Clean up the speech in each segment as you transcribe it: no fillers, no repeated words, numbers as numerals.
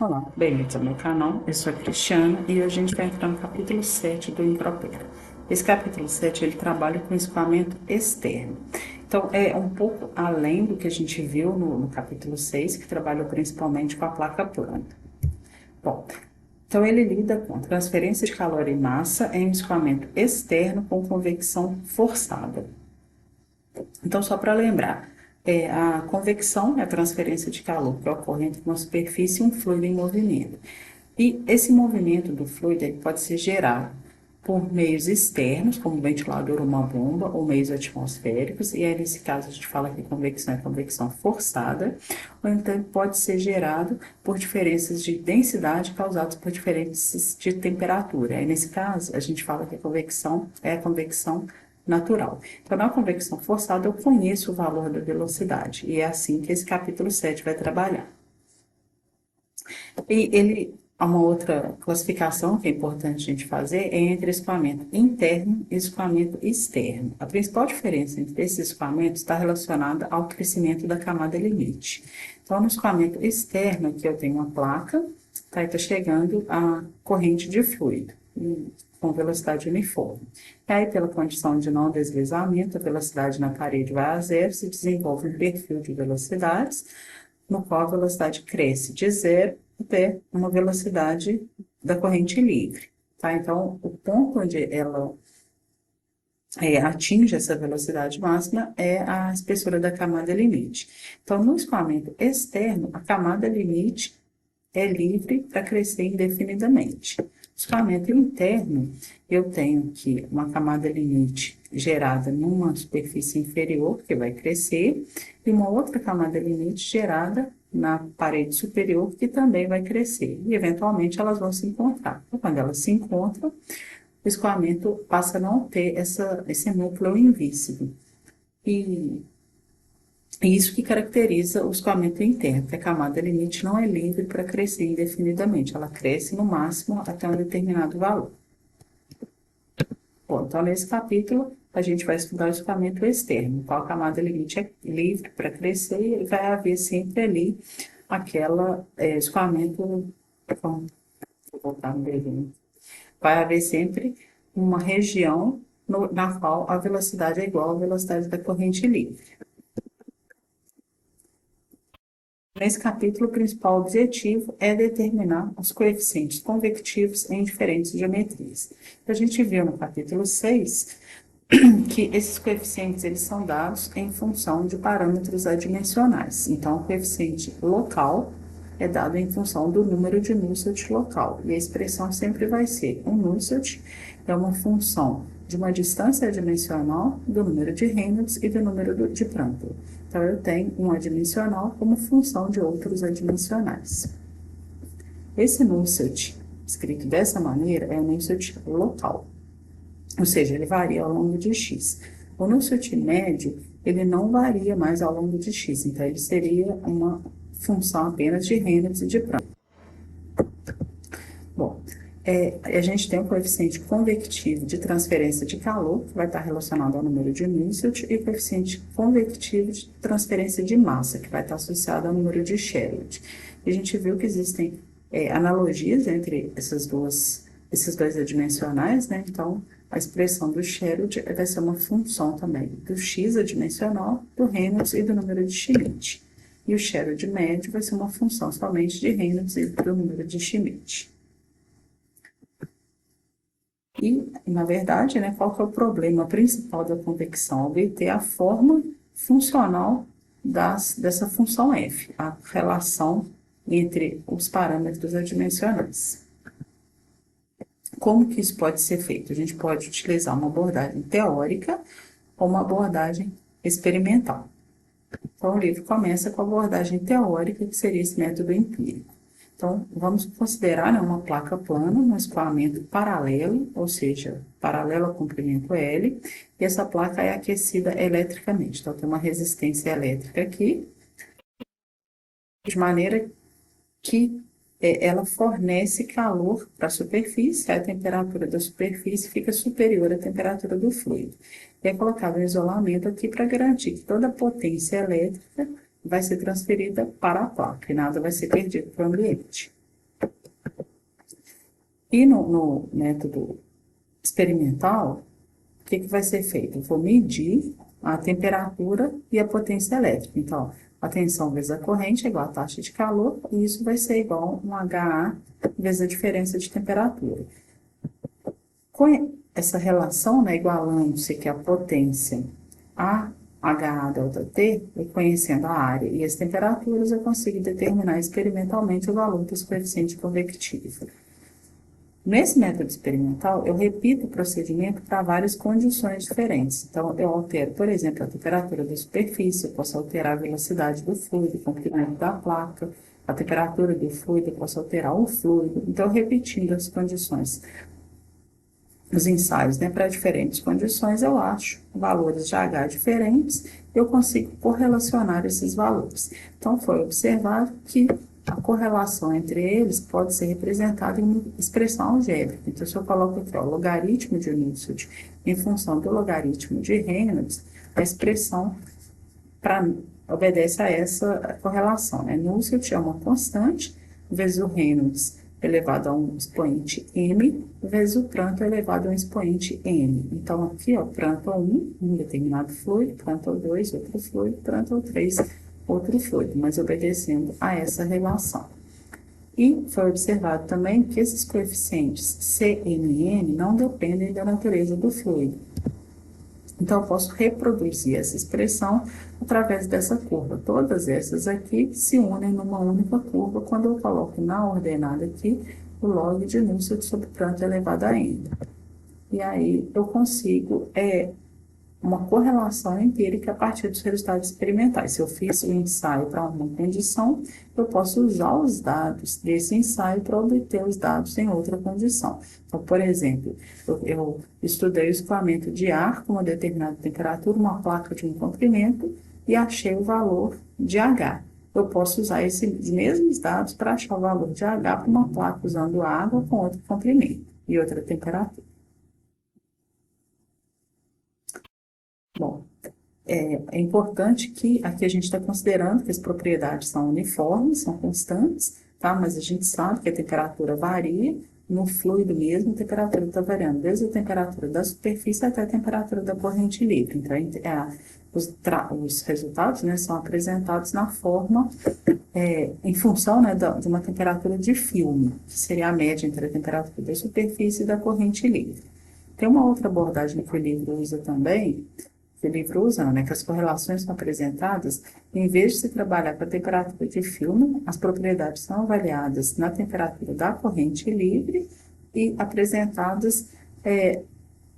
Olá, bem-vindos ao meu canal, eu sou a Cristiana e hoje a gente vai entrar no capítulo 7 do Impropério. Esse capítulo 7 ele trabalha com escoamento externo. Então, é um pouco além do que a gente viu no capítulo 6, que trabalhou principalmente com a placa plana. Bom, então ele lida com transferência de calor e massa em um escoamento externo com convecção forçada. Então, só para lembrar, a convecção é a transferência de calor que ocorre entre uma superfície e um fluido em movimento. E esse movimento do fluido ele pode ser gerado por meios externos, como um ventilador ou uma bomba, ou meios atmosféricos, e aí nesse caso a gente fala que convecção é convecção forçada, ou então pode ser gerado por diferenças de densidade causadas por diferenças de temperatura. Aí nesse caso a gente fala que a convecção é a convecção natural. Então, na convecção forçada, eu conheço o valor da velocidade, e é assim que esse capítulo 7 vai trabalhar. E ele, há uma outra classificação que é importante a gente fazer é entre escoamento interno e escoamento externo. A principal diferença entre esses escoamentos está relacionada ao crescimento da camada limite. Então, no escoamento externo, aqui eu tenho uma placa, tá, está chegando a corrente de fluido com velocidade uniforme. E aí, pela condição de não deslizamento, a velocidade na parede vai a zero, se desenvolve um perfil de velocidades, no qual a velocidade cresce de zero até uma velocidade da corrente livre. Tá? Então, o ponto onde ela atinge essa velocidade máxima é a espessura da camada limite. Então, no escoamento externo, a camada limite é livre para crescer indefinidamente. No escoamento interno, eu tenho aqui uma camada limite gerada numa superfície inferior, que vai crescer, e uma outra camada limite gerada na parede superior, que também vai crescer. E, eventualmente, elas vão se encontrar. Então, quando elas se encontram, o escoamento passa a não ter esse núcleo invisível. E isso que caracteriza o escoamento interno, que a camada limite não é livre para crescer indefinidamente, ela cresce no máximo até um determinado valor. Bom, então nesse capítulo a gente vai estudar o escoamento externo, qual a camada limite é livre para crescer e vai haver sempre ali aquela escoamento, vou voltar no desenho, vai haver sempre uma região na qual a velocidade é igual à velocidade da corrente livre. Nesse capítulo, o principal objetivo é determinar os coeficientes convectivos em diferentes geometrias. A gente viu no capítulo 6 que esses coeficientes eles são dados em função de parâmetros adimensionais. Então, o coeficiente local é dado em função do número de Nusselt local. E a expressão sempre vai ser um Nusselt é uma função de uma distância adimensional, do número de Reynolds e do número de Prandtl. Então, eu tenho um adimensional como função de outros adimensionais. Esse Nusselt, escrito dessa maneira, é o Nusselt local, ou seja, ele varia ao longo de x. O Nusselt médio, ele não varia mais ao longo de x, então ele seria uma função apenas de Reynolds e de Prandtl. Bom, a gente tem o coeficiente convectivo de transferência de calor, que vai estar relacionado ao número de Nusselt, e o coeficiente convectivo de transferência de massa, que vai estar associado ao número de Sherwood. E a gente viu que existem analogias entre esses dois adimensionais, né? Então, a expressão do Sherwood vai ser uma função também do x adimensional, do Reynolds e do número de Schmidt. E o Sherwood médio vai ser uma função somente de Reynolds e do número de Schmidt. E, na verdade, né, qual que é o problema principal da convecção? Obter a forma funcional dessa função f, a relação entre os parâmetros adimensionais. Como que isso pode ser feito? A gente pode utilizar uma abordagem teórica ou uma abordagem experimental. Então, o livro começa com a abordagem teórica, que seria esse método empírico. Então, vamos considerar, né, uma placa plana, um escoamento paralelo, ou seja, paralelo ao comprimento L, e essa placa é aquecida eletricamente. Então, tem uma resistência elétrica aqui, de maneira que ela fornece calor para a superfície, a temperatura da superfície fica superior à temperatura do fluido. E é colocado um isolamento aqui para garantir que toda a potência elétrica vai ser transferida para a placa e nada vai ser perdido para o ambiente. E no método experimental, o que vai ser feito? Eu vou medir a temperatura e a potência elétrica. Então, a tensão vezes a corrente é igual a taxa de calor, e isso vai ser igual a um HA vezes a diferença de temperatura. Com essa relação, né, igualando-se que a potência a HA delta T, e conhecendo a área e as temperaturas, eu consigo determinar experimentalmente o valor desse coeficiente convectivo. Nesse método experimental, eu repito o procedimento para várias condições diferentes. Então, eu altero, por exemplo, a temperatura da superfície, eu posso alterar a velocidade do fluido, o comprimento da placa, a temperatura do fluido, eu posso alterar o fluido. Então, repetindo as condições, os ensaios, né, para diferentes condições, eu acho valores de H diferentes, eu consigo correlacionar esses valores. Então, foi observado que a correlação entre eles pode ser representada em uma expressão algébrica. Então, se eu coloco aqui, ó, o logaritmo de Nusselt em função do logaritmo de Reynolds, a expressão obedece a essa correlação, né? Nusselt é uma constante, vezes o Reynolds elevado a um expoente m, vezes o Prandtl elevado a um expoente n. Então, aqui, ó, Prandtl 1, um determinado fluido, Prandtl 2, outro fluido, Prandtl 3, outro fluido, mas obedecendo a essa relação. E foi observado também que esses coeficientes C, M e N não dependem da natureza do fluido. Então, eu posso reproduzir essa expressão através dessa curva. Todas essas aqui se unem numa única curva quando eu coloco na ordenada aqui o log de Nusselt sobre Prandtl elevado a n. E aí eu consigo uma correlação empírica a partir dos resultados experimentais. Se eu fiz um ensaio para uma condição, eu posso usar os dados desse ensaio para obter os dados em outra condição. Então, por exemplo, eu estudei o escoamento de ar com uma determinada temperatura, uma placa de um comprimento, e achei o valor de H. Eu posso usar esses mesmos dados para achar o valor de H para uma placa usando água com outro comprimento e outra temperatura. Bom, é importante que aqui a gente está considerando que as propriedades são uniformes, são constantes, tá? Mas a gente sabe que a temperatura varia, no fluido mesmo a temperatura está variando, desde a temperatura da superfície até a temperatura da corrente livre. Então, os resultados, né, são apresentados na forma, em função, né, de uma temperatura de filme, que seria a média entre a temperatura da superfície e da corrente livre. Tem uma outra abordagem que o livro usa também, né, que as correlações são apresentadas, em vez de se trabalhar com a temperatura de filme, as propriedades são avaliadas na temperatura da corrente livre e apresentadas em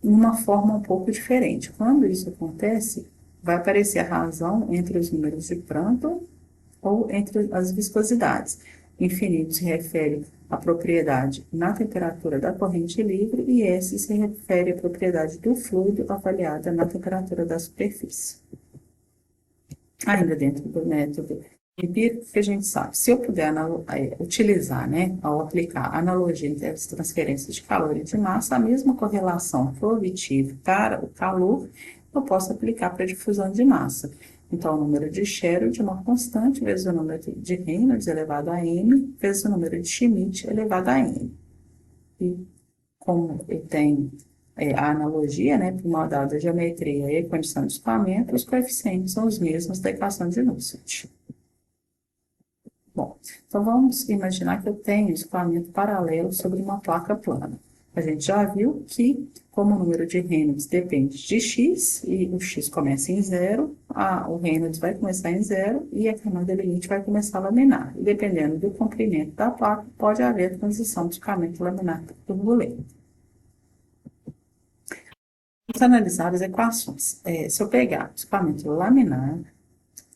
uma forma um pouco diferente. Quando isso acontece, vai aparecer a razão entre os números de Prandtl ou entre as viscosidades. Infinito se refere à propriedade na temperatura da corrente livre e S se refere à propriedade do fluido avaliada na temperatura da superfície. Ainda dentro do método empírico, que a gente sabe, se eu puder utilizar, né, ao aplicar a analogia entre as transferências de calor e de massa, a mesma correlação que eu obtive para o calor, eu posso aplicar para a difusão de massa. Então, o número de Sherwood de uma constante vezes o número de Reynolds elevado a n, vezes o número de Schmidt elevado a n. E como eu tenho a analogia, né, para uma dada geometria e condição de escoamento, os coeficientes são os mesmos da equação de Nusselt. Bom, então vamos imaginar que eu tenho escoamento paralelo sobre uma placa plana. A gente já viu que, como o número de Reynolds depende de x, e o x começa em zero, o Reynolds vai começar em zero e a camada limite vai começar a laminar. E dependendo do comprimento da placa, pode haver transição de escoamento laminar turbulento. Vamos analisar as equações. Se eu pegar escoamento laminar,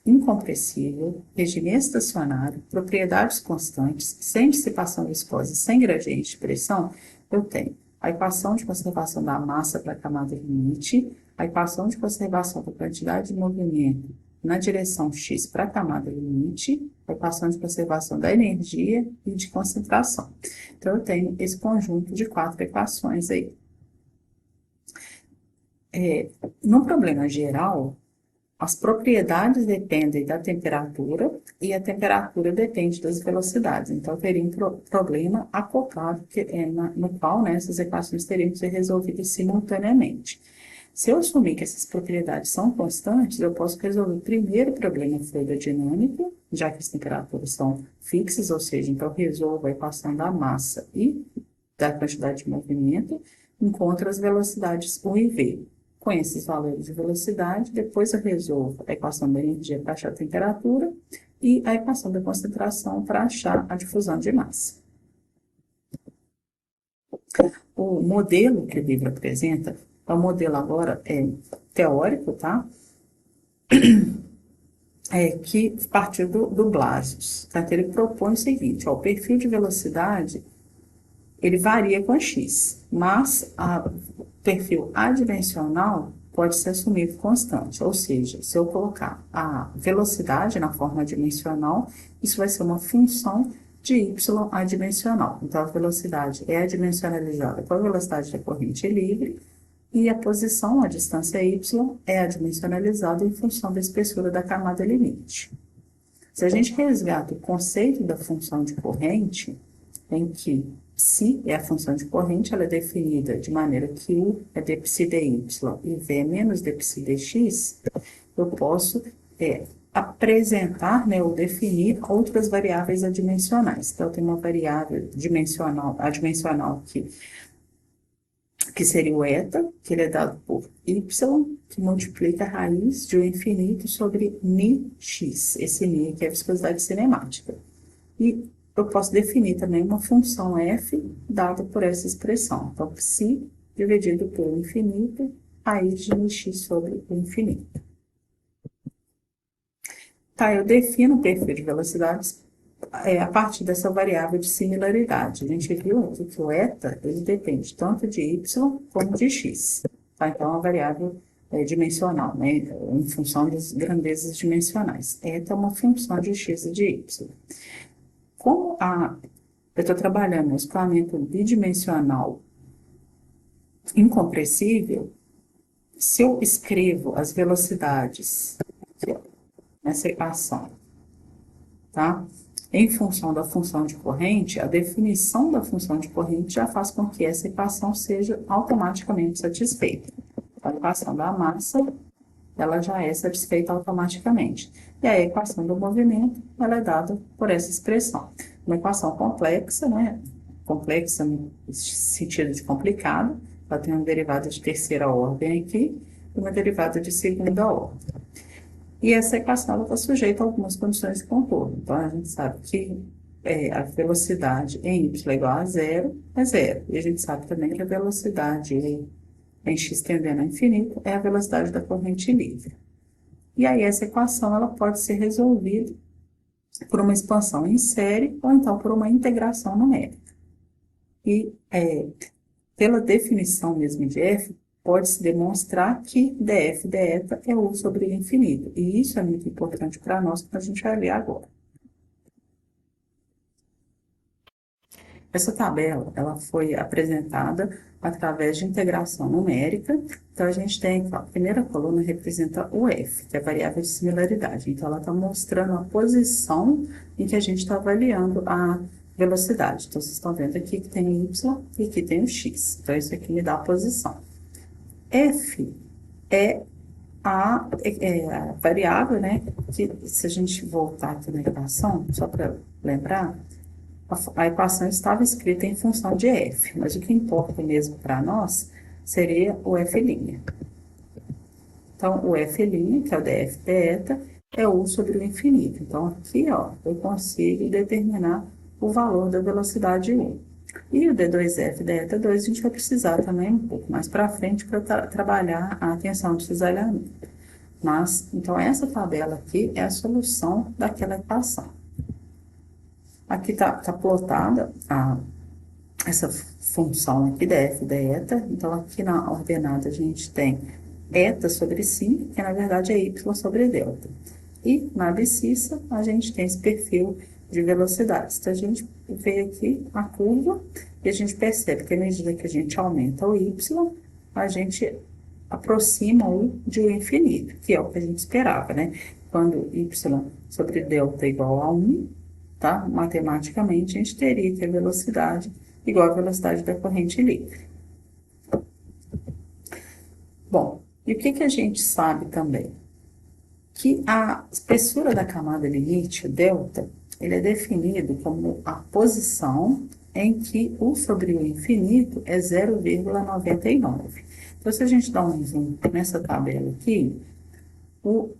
incompressível, regime estacionário, propriedades constantes, sem dissipação viscosa e sem gradiente de pressão, eu tenho a equação de conservação da massa para a camada limite, a equação de conservação da quantidade de movimento na direção x para a camada limite, a equação de conservação da energia e de concentração. Então, eu tenho esse conjunto de 4 equações aí. No problema geral, as propriedades dependem da temperatura e a temperatura depende das velocidades. Então, teria um problema acoplado no qual, né, essas equações teriam que ser resolvidas simultaneamente. Se eu assumir que essas propriedades são constantes, eu posso resolver o primeiro problema fluidodinâmico, já que as temperaturas são fixas, ou seja, então resolvo a equação da massa e da quantidade de movimento, encontro as velocidades U e V. Com esses valores de velocidade, depois eu resolvo a equação da energia para achar a temperatura e a equação da concentração para achar a difusão de massa. O modelo que o livro apresenta é um modelo agora teórico, tá? Que partiu do Blasius, tá? Então, ele propõe o seguinte, ó, o perfil de velocidade, ele varia com x, mas o perfil adimensional pode ser assumido constante, ou seja, se eu colocar a velocidade na forma adimensional, isso vai ser uma função de y adimensional. Então, a velocidade é adimensionalizada com a velocidade da corrente livre, e a posição, a distância y, é adimensionalizada em função da espessura da camada limite. Se a gente resgata o conceito da função de corrente, em que psi é a função de corrente, ela é definida de maneira que U é dψ dy e V é menos dψ dx, eu posso apresentar, né, ou definir outras variáveis adimensionais. Então, eu tenho uma variável adimensional que seria o eta, que ele é dado por y, que multiplica a raiz de U infinito sobre νx. Esse νi aqui é a viscosidade cinemática. E eu posso definir também uma função f dada por essa expressão. Então, psi dividido por infinito, raiz de νx sobre o infinito. Tá, eu defino o perfil de velocidades a partir dessa variável de similaridade. A gente viu aqui que o eta, ele depende tanto de y como de x. Tá? Então, é uma variável dimensional, né? Em função das grandezas dimensionais. Eta é uma função de x e de y. Como eu estou trabalhando no escoamento bidimensional incompressível, se eu escrevo as velocidades aqui, ó, nessa equação, tá? Em função da função de corrente, a definição da função de corrente já faz com que essa equação seja automaticamente satisfeita. A equação da massa, ela já é satisfeita automaticamente. E a equação do movimento, ela é dada por essa expressão. Uma equação complexa, né? Complexa no sentido de complicada, ela tem uma derivada de terceira ordem aqui e uma derivada de segunda ordem. E essa equação está sujeita a algumas condições de contorno. Então, a gente sabe que a velocidade em y igual a zero é zero. E a gente sabe também que a velocidade em x tendendo a infinito é a velocidade da corrente livre. E aí, essa equação ela pode ser resolvida por uma expansão em série ou então por uma integração numérica. E pela definição mesmo de f, pode-se demonstrar que df deta é U sobre infinito. E isso é muito importante para nós, que a gente vai ver agora. Essa tabela, ela foi apresentada através de integração numérica. Então, a gente tem a primeira coluna representa o f, que é a variável de similaridade. Então, ela está mostrando a posição em que a gente está avaliando a velocidade. Então, vocês estão vendo aqui que tem y e aqui tem o x. Então, isso aqui me dá a posição. F é a variável, né, que se a gente voltar aqui na equação, só para lembrar, a equação estava escrita em função de f, mas o que importa mesmo para nós seria o f'. Então, o f', que é o df deta, é U sobre o infinito. Então, aqui, ó, eu consigo determinar o valor da velocidade U. E o d2f deta 2 a gente vai precisar também um pouco mais para frente para trabalhar a tensão de cisalhamento. Mas, então, essa tabela aqui é a solução daquela equação. Aqui está plotada essa função aqui, df deta. Então, aqui na ordenada a gente tem eta sobre si, que na verdade é y sobre delta. E na abscissa a gente tem esse perfil de velocidades. Então, a gente vê aqui a curva e a gente percebe que à medida que a gente aumenta o y, a gente aproxima-o de o infinito, que é o que a gente esperava, né? Quando y sobre delta é igual a 1, tá? Matematicamente, a gente teria que a velocidade igual à velocidade da corrente livre. Bom, e o que a gente sabe também? Que a espessura da camada limite, delta, ele é definido como a posição em que o sobre o infinito é 0,99. Então, se a gente dá um zoom nessa tabela aqui, o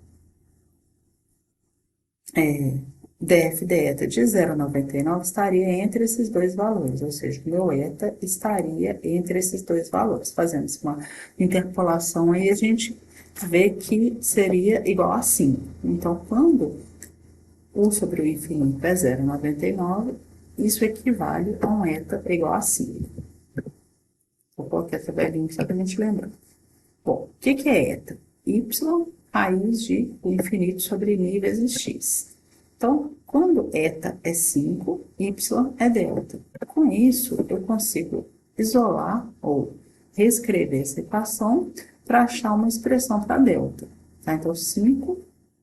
df deta de 0,99 estaria entre esses dois valores, ou seja, o meu eta estaria entre esses dois valores. Fazendo uma interpolação aí, a gente vê que seria igual a 5. Então, quando 1 sobre o infinito é 0,99, isso equivale a um eta igual a 5. Vou colocar essa tabelinha só para a gente lembrar. Bom, o que é eta? Y raiz de infinito sobre μ vezes x. Então, quando eta é 5, y é delta. Com isso, eu consigo isolar ou reescrever essa equação para achar uma expressão para delta. Tá? Então, 5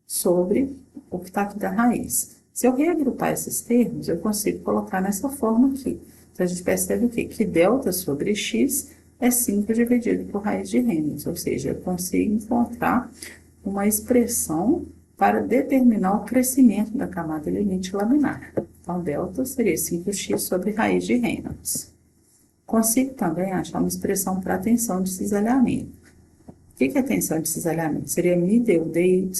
sobre o que está aqui da raiz. Se eu reagrupar esses termos, eu consigo colocar nessa forma aqui. Então, a gente percebe o quê? Que delta sobre x é 5 dividido por raiz de Reynolds, ou seja, eu consigo encontrar uma expressão para determinar o crescimento da camada limite laminar. Então, delta seria 5x sobre raiz de Reynolds. Consigo também achar uma expressão para a tensão de cisalhamento. O que é tensão de cisalhamento? Seria μ deu dy,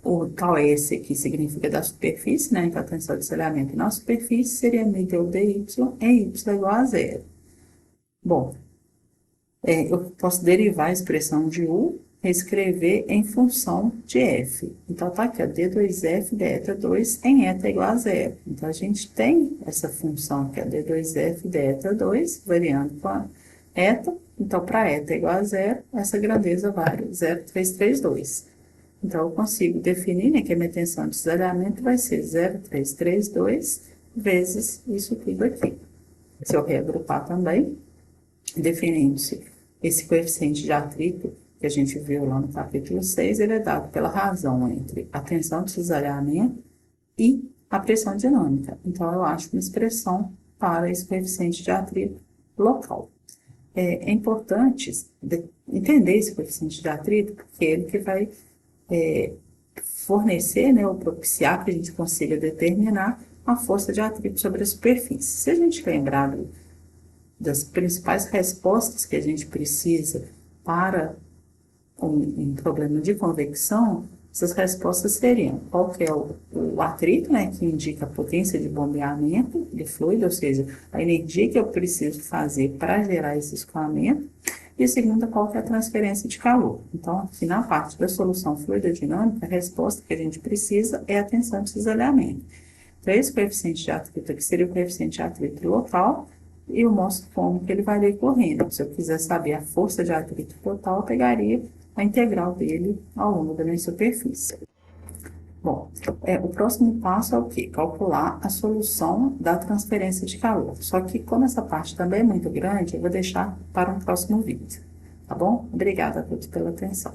o tal S aqui significa da superfície, né? Então, a tensão de cisalhamento na superfície seria μ deu dy em y igual a 0. Bom, eu posso derivar a expressão de U, reescrever em função de F. Então, tá aqui, ó, D2F deta 2 em eta igual a 0. Então, a gente tem essa função que é D2F deta 2, variando com a eta. Então, para eta igual a 0, essa grandeza vale 0,332. Então, eu consigo definir, né, que a minha tensão de cisalhamento vai ser 0,332 vezes isso tudo aqui. Se eu reagrupar também, definindo-se esse coeficiente de atrito que a gente viu lá no capítulo 6, ele é dado pela razão entre a tensão de cisalhamento e a pressão dinâmica. Então, eu acho uma expressão para esse coeficiente de atrito local. É importante entender esse coeficiente de atrito, porque ele que vai fornecer, né, ou propiciar que a gente consiga determinar a força de atrito sobre a superfície. Se a gente lembrar das principais respostas que a gente precisa para um problema de convecção, essas respostas seriam qual que é o atrito, né, que indica a potência de bombeamento de fluido, ou seja, a energia que eu preciso fazer para gerar esse escoamento, e a segunda, qual que é a transferência de calor. Então, aqui na parte da solução fluidodinâmica, a resposta que a gente precisa é a tensão de cisalhamento. Então, esse coeficiente de atrito aqui seria o coeficiente de atrito local, e eu mostro como que ele vai decorrendo. Se eu quiser saber a força de atrito total, eu pegaria a integral dele ao longo da minha superfície. Bom, o próximo passo é o quê? Calcular a solução da transferência de calor. Só que como essa parte também é muito grande, eu vou deixar para um próximo vídeo, tá bom? Obrigada a todos pela atenção.